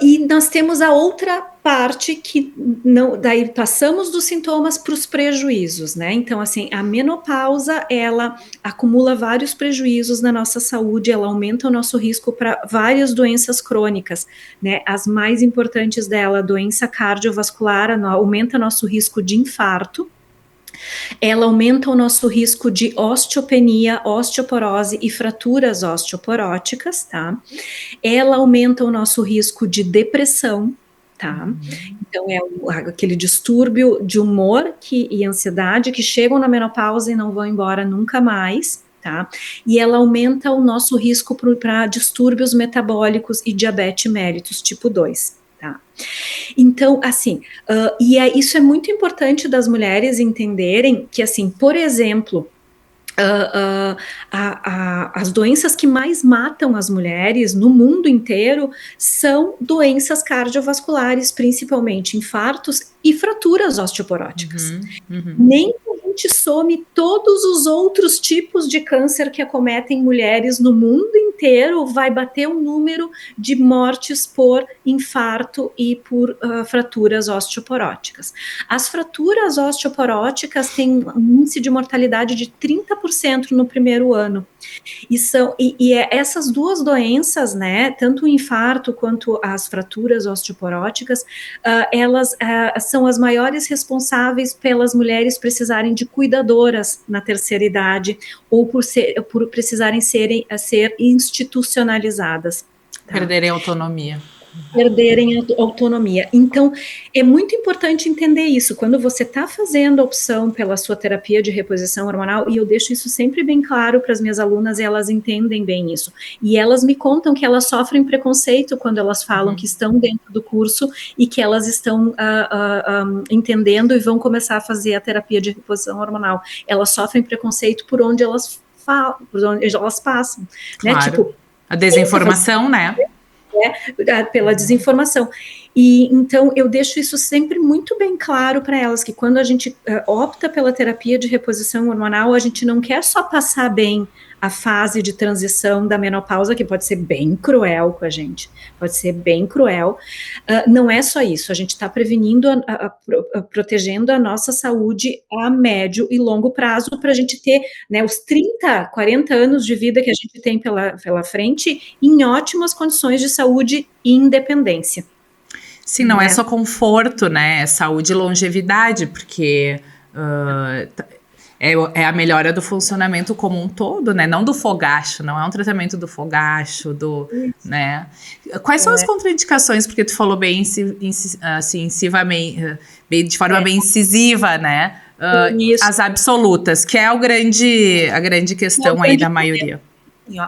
E nós temos a outra parte que não, daí passamos dos sintomas para os prejuízos, né? Então, assim, a menopausa, ela acumula vários prejuízos na nossa saúde, ela aumenta o nosso risco para várias doenças crônicas, né? As mais importantes dela, a doença cardiovascular, aumenta nosso risco de infarto, ela aumenta o nosso risco de osteopenia, osteoporose e fraturas osteoporóticas, tá? Ela aumenta o nosso risco de depressão, tá? Então é aquele distúrbio de humor e ansiedade que chegam na menopausa e não vão embora nunca mais, tá? E ela aumenta o nosso risco para distúrbios metabólicos e diabetes mellitus tipo 2, tá? Então, assim, isso é muito importante das mulheres entenderem que, assim, por exemplo, as doenças que mais matam as mulheres no mundo inteiro são doenças cardiovasculares, principalmente infartos e fraturas osteoporóticas. Nem que a gente some todos os outros tipos de câncer que acometem mulheres no mundo inteiro, vai bater um número de mortes por infarto e por fraturas osteoporóticas. As fraturas osteoporóticas têm um índice de mortalidade de 30% no primeiro ano. Essas duas doenças, né, tanto o infarto quanto as fraturas osteoporóticas, elas são as maiores responsáveis pelas mulheres precisarem de cuidadoras na terceira idade ou por precisarem ser institucionalizadas. Tá? Perderem autonomia. Perderem a autonomia. Então, é muito importante entender isso. Quando você está fazendo a opção pela sua terapia de reposição hormonal, e eu deixo isso sempre bem claro para as minhas alunas, e elas entendem bem isso. E elas me contam que elas sofrem preconceito quando elas falam que estão dentro do curso e que elas estão entendendo e vão começar a fazer a terapia de reposição hormonal. Elas sofrem preconceito por onde elas passam. Claro. Né? Tipo, a desinformação, né? Pela desinformação. E então eu deixo isso sempre muito bem claro para elas, que quando a gente opta pela terapia de reposição hormonal, a gente não quer só passar bem a fase de transição da menopausa, que pode ser bem cruel com a gente, pode ser bem cruel. Não é só isso, a gente está prevenindo, protegendo a nossa saúde a médio e longo prazo, para a gente ter, né, os 30, 40 anos de vida que a gente tem pela frente, em ótimas condições de saúde e independência. Sim, não é só conforto, né, é saúde e longevidade, porque é a melhora do funcionamento como um todo, né? Não do fogacho, não é um tratamento do fogacho, né? Quais são as contraindicações? Porque tu falou bem incisivamente, de forma bem incisiva, né? As absolutas, que é a grande questão aí da maioria.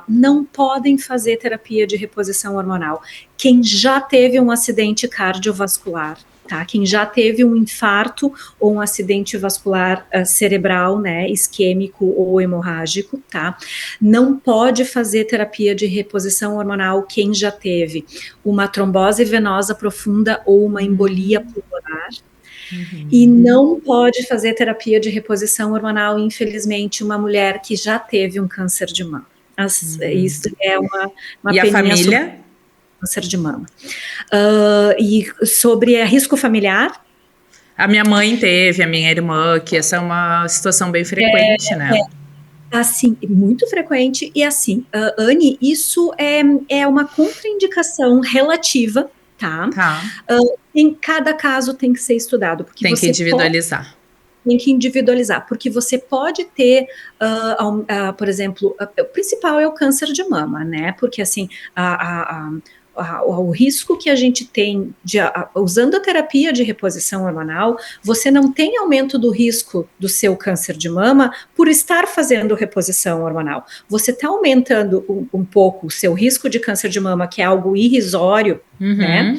Não podem fazer terapia de reposição hormonal. Quem já teve um acidente cardiovascular, tá? Quem já teve um infarto ou um acidente vascular cerebral, né, isquêmico ou hemorrágico, tá? Não pode fazer terapia de reposição hormonal quem já teve uma trombose venosa profunda ou uma embolia pulmonar. E não pode fazer terapia de reposição hormonal, infelizmente, uma mulher que já teve um câncer de mama. Isso é uma e a família? Câncer de mama. E sobre risco familiar? A minha mãe teve, a minha irmã, que essa é uma situação bem frequente, né? Assim, muito frequente. E assim, Anne, isso é uma contraindicação relativa, tá? Em cada caso tem que ser estudado. Porque tem que individualizar. Tem que individualizar, porque você pode ter, por exemplo, o principal é o câncer de mama, né? Porque assim, o risco que a gente tem usando a terapia de reposição hormonal, você não tem aumento do risco do seu câncer de mama por estar fazendo reposição hormonal. Você está aumentando um pouco o seu risco de câncer de mama, que é algo irrisório, né?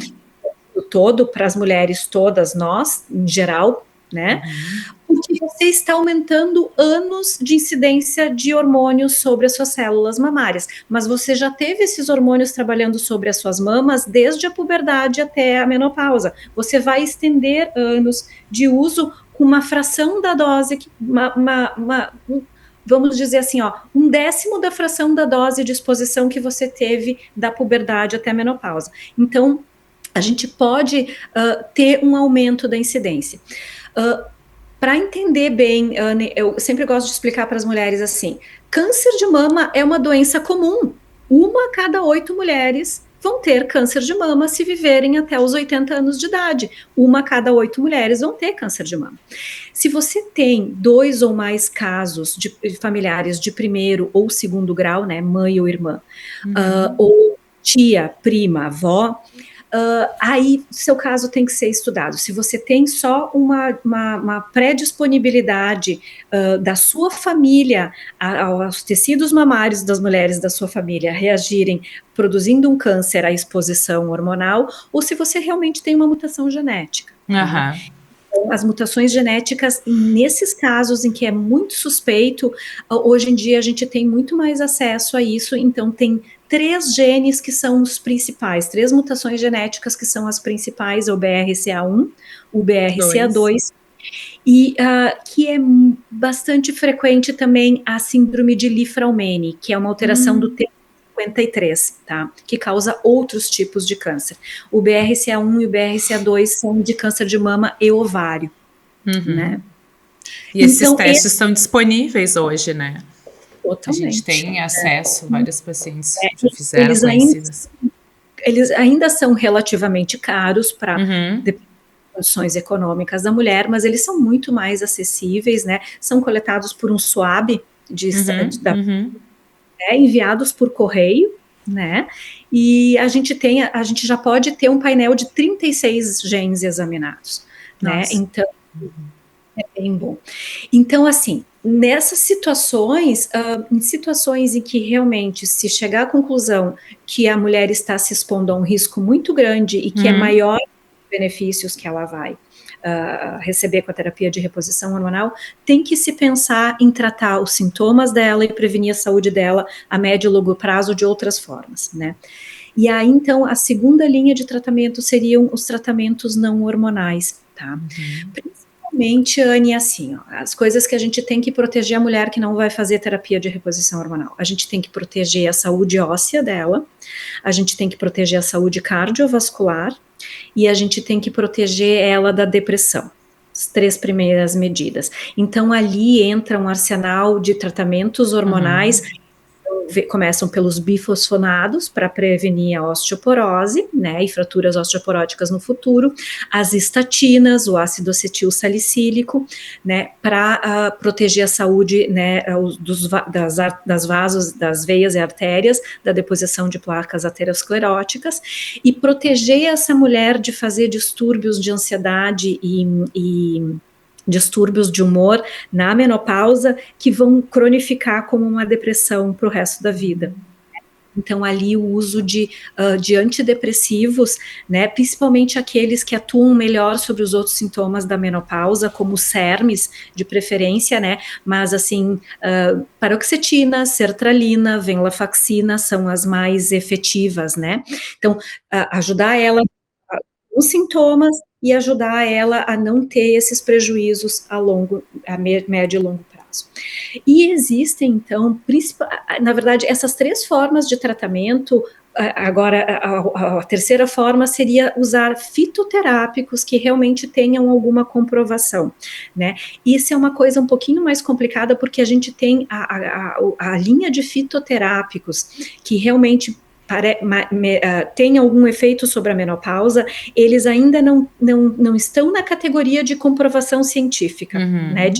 Todo para as mulheres todas, nós, em geral, né? Porque você está aumentando anos de incidência de hormônios sobre as suas células mamárias, mas você já teve esses hormônios trabalhando sobre as suas mamas desde a puberdade até a menopausa. Você vai estender anos de uso com uma fração da dose, vamos dizer assim, 1/10 da fração da dose de exposição que você teve da puberdade até a menopausa. Então, a gente pode ter um aumento da incidência. Para entender bem, Anne, eu sempre gosto de explicar para as mulheres assim: câncer de mama é uma doença comum. 1 a cada 8 mulheres vão ter câncer de mama se viverem até os 80 anos de idade. 1 a cada 8 mulheres vão ter câncer de mama. Se você tem 2 ou mais casos de familiares de primeiro ou segundo grau, né, mãe ou irmã, ou tia, prima, avó, aí seu caso tem que ser estudado. Se você tem só uma predisponibilidade da sua família aos tecidos mamários das mulheres da sua família reagirem produzindo um câncer à exposição hormonal, ou se você realmente tem uma mutação genética. Tá? Então, as mutações genéticas, nesses casos em que é muito suspeito, hoje em dia a gente tem muito mais acesso a isso, então tem 3 genes que são os principais, 3 mutações genéticas que são as principais, o BRCA1, o BRCA2, e que é bastante frequente também a síndrome de Li-Fraumeni, que é uma alteração do T53, tá? Que causa outros tipos de câncer. O BRCA1 e o BRCA2 são de câncer de mama e ovário, né? E esses testes estão disponíveis hoje, né? Totalmente. A gente tem acesso, vários pacientes já fizeram conhecidas. Eles ainda são relativamente caros para condições econômicas da mulher, mas eles são muito mais acessíveis, né? São coletados por um swab enviados por correio, né? E a gente já pode ter um painel de 36 genes examinados, né? Então, é bem bom. Então, assim, nessas situações, em situações em que realmente se chegar à conclusão que a mulher está se expondo a um risco muito grande e que é maior os benefícios que ela vai receber com a terapia de reposição hormonal, tem que se pensar em tratar os sintomas dela e prevenir a saúde dela a médio e longo prazo de outras formas, né? E aí, então, a segunda linha de tratamento seriam os tratamentos não hormonais, tá? Principalmente, Anne, assim, ó, as coisas que a gente tem que proteger a mulher que não vai fazer terapia de reposição hormonal. A gente tem que proteger a saúde óssea dela, a gente tem que proteger a saúde cardiovascular, e a gente tem que proteger ela da depressão, as 3 primeiras medidas. Então, ali entra um arsenal de tratamentos hormonais, começam pelos bifosfonados, para prevenir a osteoporose, né, e fraturas osteoporóticas no futuro, as estatinas, o ácido acetil salicílico, né, para proteger a saúde, né, das vasos, das veias e artérias, da deposição de placas ateroscleróticas, e proteger essa mulher de fazer distúrbios de ansiedade e distúrbios de humor na menopausa que vão cronificar como uma depressão para o resto da vida. Então, ali o uso de antidepressivos, né, principalmente aqueles que atuam melhor sobre os outros sintomas da menopausa, como SERMs, de preferência, né, mas assim, paroxetina, sertralina, venlafaxina são as mais efetivas, né. Então, ajudar ela os sintomas e ajudar ela a não ter esses prejuízos a médio e longo prazo. E existem, então, na verdade, essas 3 formas de tratamento. Agora, a terceira forma seria usar fitoterápicos que realmente tenham alguma comprovação, né? Isso é uma coisa um pouquinho mais complicada, porque a gente tem a linha de fitoterápicos que realmente tem algum efeito sobre a menopausa, eles ainda não estão na categoria de comprovação científica, né,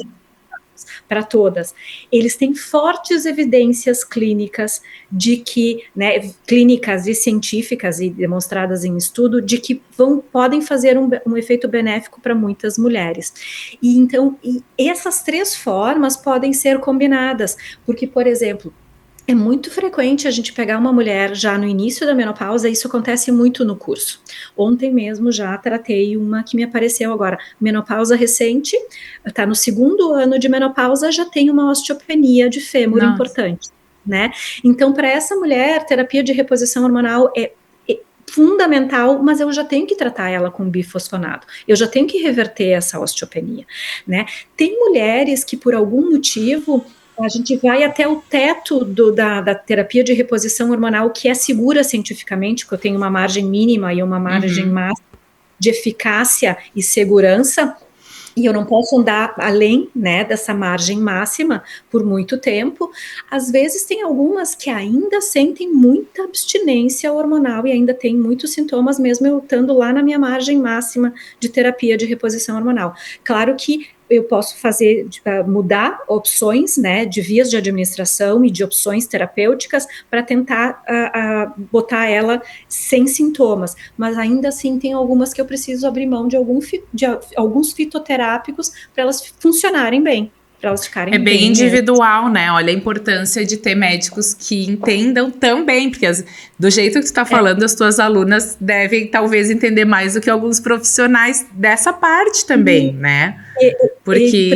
para todas. Eles têm fortes evidências clínicas de que, né, clínicas e científicas e demonstradas em estudo, de que podem fazer um efeito benéfico para muitas mulheres. E então, essas 3 formas podem ser combinadas, porque, por exemplo, é muito frequente a gente pegar uma mulher já no início da menopausa, isso acontece muito no curso. Ontem mesmo já tratei uma que me apareceu agora, menopausa recente, está no 2º ano de menopausa, já tem uma osteopenia de fêmur importante, né? Então, para essa mulher, terapia de reposição hormonal é fundamental, mas eu já tenho que tratar ela com bifosfonato, eu já tenho que reverter essa osteopenia, né? Tem mulheres que por algum motivo A gente vai até o teto da terapia de reposição hormonal, que é segura cientificamente, que eu tenho uma margem mínima e uma margem máxima de eficácia e segurança, e eu não posso andar além, né, dessa margem máxima por muito tempo. Às vezes tem algumas que ainda sentem muita abstinência hormonal e ainda tem muitos sintomas, mesmo eu estando lá na minha margem máxima de terapia de reposição hormonal. Claro que eu posso fazer, mudar opções, né, de vias de administração e de opções terapêuticas para tentar botar ela sem sintomas, mas ainda assim tem algumas que eu preciso abrir mão de alguns fitoterápicos para elas funcionarem bem, para elas ficarem bem. É bem individual, né? Olha a importância de ter médicos que entendam também, porque do jeito que tu tá falando, as tuas alunas devem talvez entender mais do que alguns profissionais dessa parte também, né? Porque...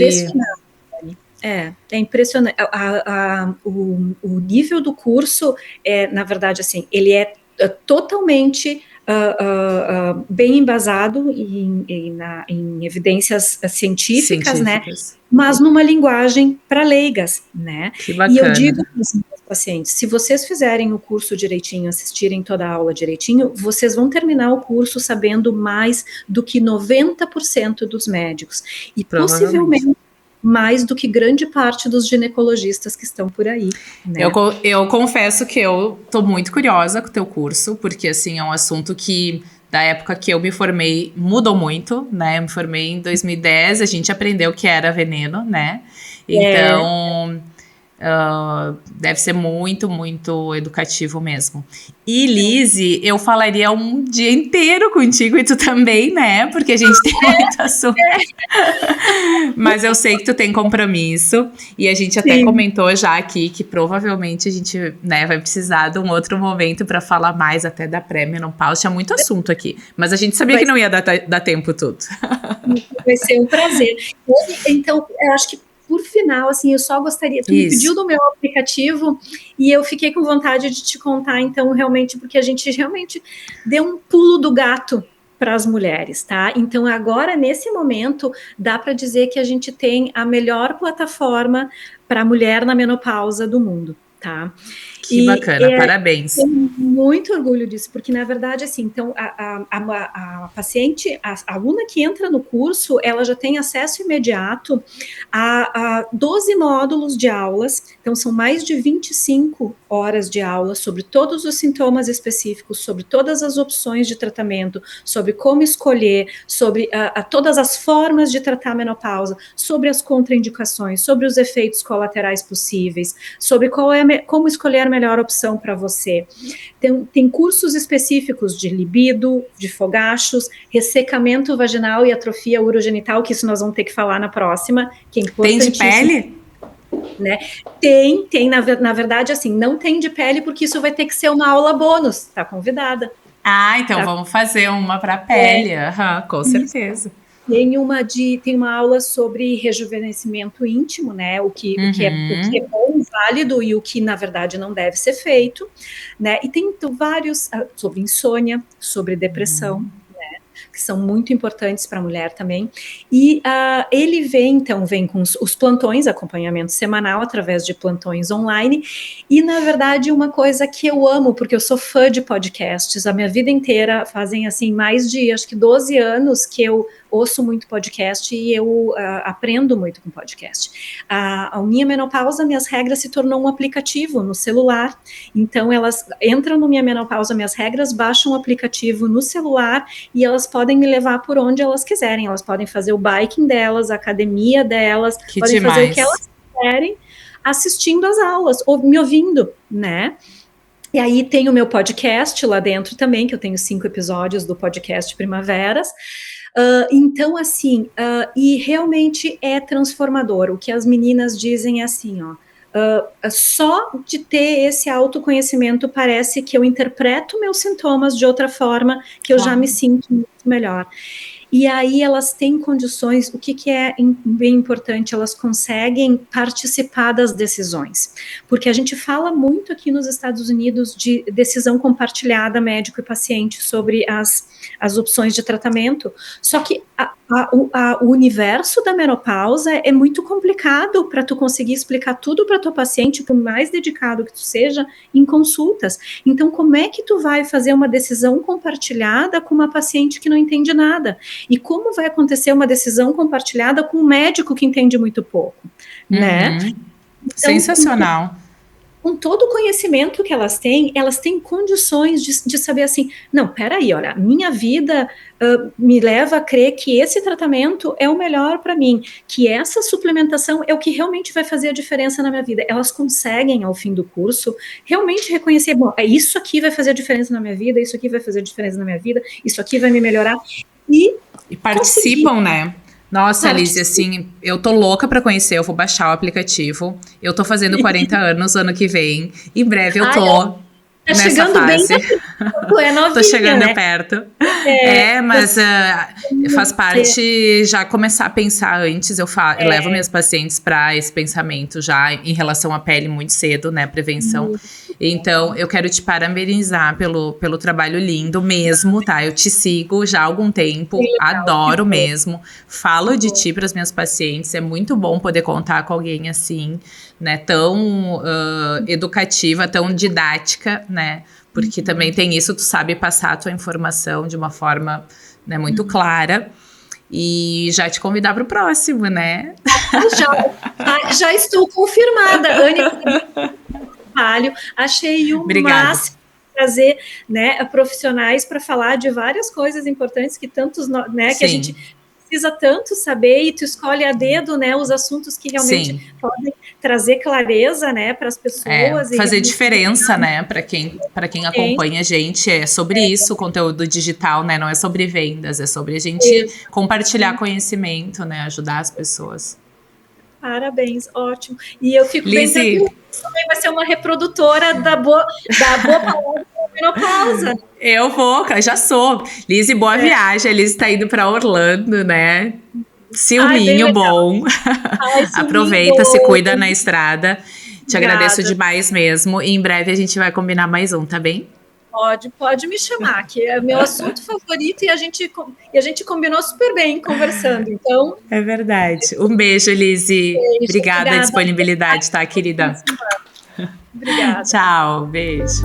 É impressionante. O nível do curso na verdade, assim, ele é totalmente bem embasado em evidências científicas, né? Mas numa linguagem para leigas, né? Que bacana. E eu digo para os meus pacientes, se vocês fizerem o curso direitinho, assistirem toda a aula direitinho, vocês vão terminar o curso sabendo mais do que 90% dos médicos. E possivelmente mais do que grande parte dos ginecologistas que estão por aí, né? Eu confesso que eu tô muito curiosa com o teu curso, porque, assim, é um assunto que, da época que eu me formei, mudou muito, né? Eu me formei em 2010, a gente aprendeu que era veneno, né? Então... deve ser muito, muito educativo mesmo. E, Lizzy, eu falaria um dia inteiro contigo e tu também, né? Porque a gente tem muito assunto. Mas eu sei que tu tem compromisso e a gente até comentou já aqui que provavelmente a gente, né, vai precisar de um outro momento para falar mais até da pré-menopausa. Tinha muito assunto aqui, mas a gente sabia que não ia dar tempo tudo. Vai ser um prazer. Então, eu acho que por final, assim, eu só gostaria... Tu me pediu do meu aplicativo e eu fiquei com vontade de te contar, então, realmente, porque a gente realmente deu um pulo do gato para as mulheres, tá? Então, agora, nesse momento, dá para dizer que a gente tem a melhor plataforma para a mulher na menopausa do mundo, tá? Que bacana, parabéns. Tenho muito orgulho disso, porque na verdade, assim, então a paciente, a aluna que entra no curso, ela já tem acesso imediato a 12 módulos de aulas, então são mais de 25 horas de aula sobre todos os sintomas específicos, sobre todas as opções de tratamento, sobre como escolher, sobre todas as formas de tratar a menopausa, sobre as contraindicações, sobre os efeitos colaterais possíveis, sobre como escolher a melhor opção para você. Tem cursos específicos de libido, de fogachos, ressecamento vaginal e atrofia urogenital, que isso nós vamos ter que falar na próxima, que é importantíssimo. Tem de pele? Né? Tem, na verdade, assim, não tem de pele, porque isso vai ter que ser uma aula bônus, tá convidada. Então vamos fazer uma para pele, com certeza. Tem uma aula sobre rejuvenescimento íntimo, né? O que é bom, válido e o que, na verdade, não deve ser feito, né? E tem vários sobre insônia, sobre depressão, né? Que são muito importantes para a mulher também. E ele vem com os plantões, acompanhamento semanal através de plantões online. E, na verdade, uma coisa que eu amo, porque eu sou fã de podcasts, a minha vida inteira, fazem assim mais de, acho que 12 anos que eu ouço muito podcast e eu aprendo muito com podcast. A Minha Menopausa, Minhas Regras se tornou um aplicativo no celular, então elas entram no Minha Menopausa, Minhas Regras, baixam o aplicativo no celular e elas podem me levar por onde elas quiserem, elas podem fazer o biking delas, a academia delas, podem fazer o que elas quiserem, assistindo as aulas, ou me ouvindo, né? E aí tem o meu podcast lá dentro também, que eu tenho 5 episódios do podcast Primaveras. Então, assim, e realmente é transformador. O que as meninas dizem é assim, só de ter esse autoconhecimento parece que eu interpreto meus sintomas de outra forma, que eu já me sinto muito melhor. e aí elas têm condições, o que é bem importante, elas conseguem participar das decisões, porque a gente fala muito aqui nos Estados Unidos de decisão compartilhada médico e paciente sobre as opções de tratamento, só que o universo da menopausa é muito complicado para tu conseguir explicar tudo para tua paciente, por mais dedicado que tu seja, em consultas. Então, como é que tu vai fazer uma decisão compartilhada com uma paciente que não entende nada? E como vai acontecer uma decisão compartilhada com um médico que entende muito pouco, né? Então, sensacional. Com todo o conhecimento que elas têm condições de saber assim, não, peraí, olha, minha vida me leva a crer que esse tratamento é o melhor para mim, que essa suplementação é o que realmente vai fazer a diferença na minha vida. Elas conseguem, ao fim do curso, realmente reconhecer, bom, isso aqui vai fazer a diferença na minha vida, isso aqui vai fazer a diferença na minha vida, isso aqui vai me melhorar. E participam, né? Nossa, Lizy, assim, eu tô louca pra conhecer, eu vou baixar o aplicativo. Eu tô fazendo 40 anos ano que vem. Em breve eu tô nessa chegando fase. Bem, novinha, tô chegando, né? Perto. Mas faz parte já começar a pensar antes. Eu levo minhas pacientes pra esse pensamento já em relação à pele muito cedo, né? Prevenção. Então, eu quero te parabenizar pelo trabalho lindo mesmo, tá? Eu te sigo já há algum tempo, adoro mesmo. Falo de ti para as minhas pacientes, é muito bom poder contar com alguém assim, né? Tão educativa, tão didática, né? Porque também tem isso, tu sabe passar a tua informação de uma forma, né, muito clara. E já te convidar para o próximo, né? Já estou confirmada, Anne. Achei o máximo trazer, né, profissionais para falar de várias coisas importantes que tantos, né, que a gente precisa tanto saber, e tu escolhe a dedo, né, os assuntos que realmente podem trazer clareza, né, para as pessoas. Fazer diferença, né, para quem acompanha a gente, é sobre isso, o conteúdo digital, né, não é sobre vendas, é sobre a gente compartilhar conhecimento, né, ajudar as pessoas. Parabéns, ótimo. E eu fico bem tranquila, também vai ser uma reprodutora da boa palavra da menopausa. Eu vou, já sou. Lizy, boa viagem. A Lizy tá indo para Orlando, né? Ciúminho bom. Aproveita, se cuida na estrada. Te agradeço demais mesmo. E em breve a gente vai combinar mais um, tá bem? Pode me chamar, que é meu assunto favorito e a gente combinou super bem conversando, então... É verdade. Um beijo, Lizy. Obrigada pela disponibilidade, tá, querida? Obrigada. Tchau, beijo.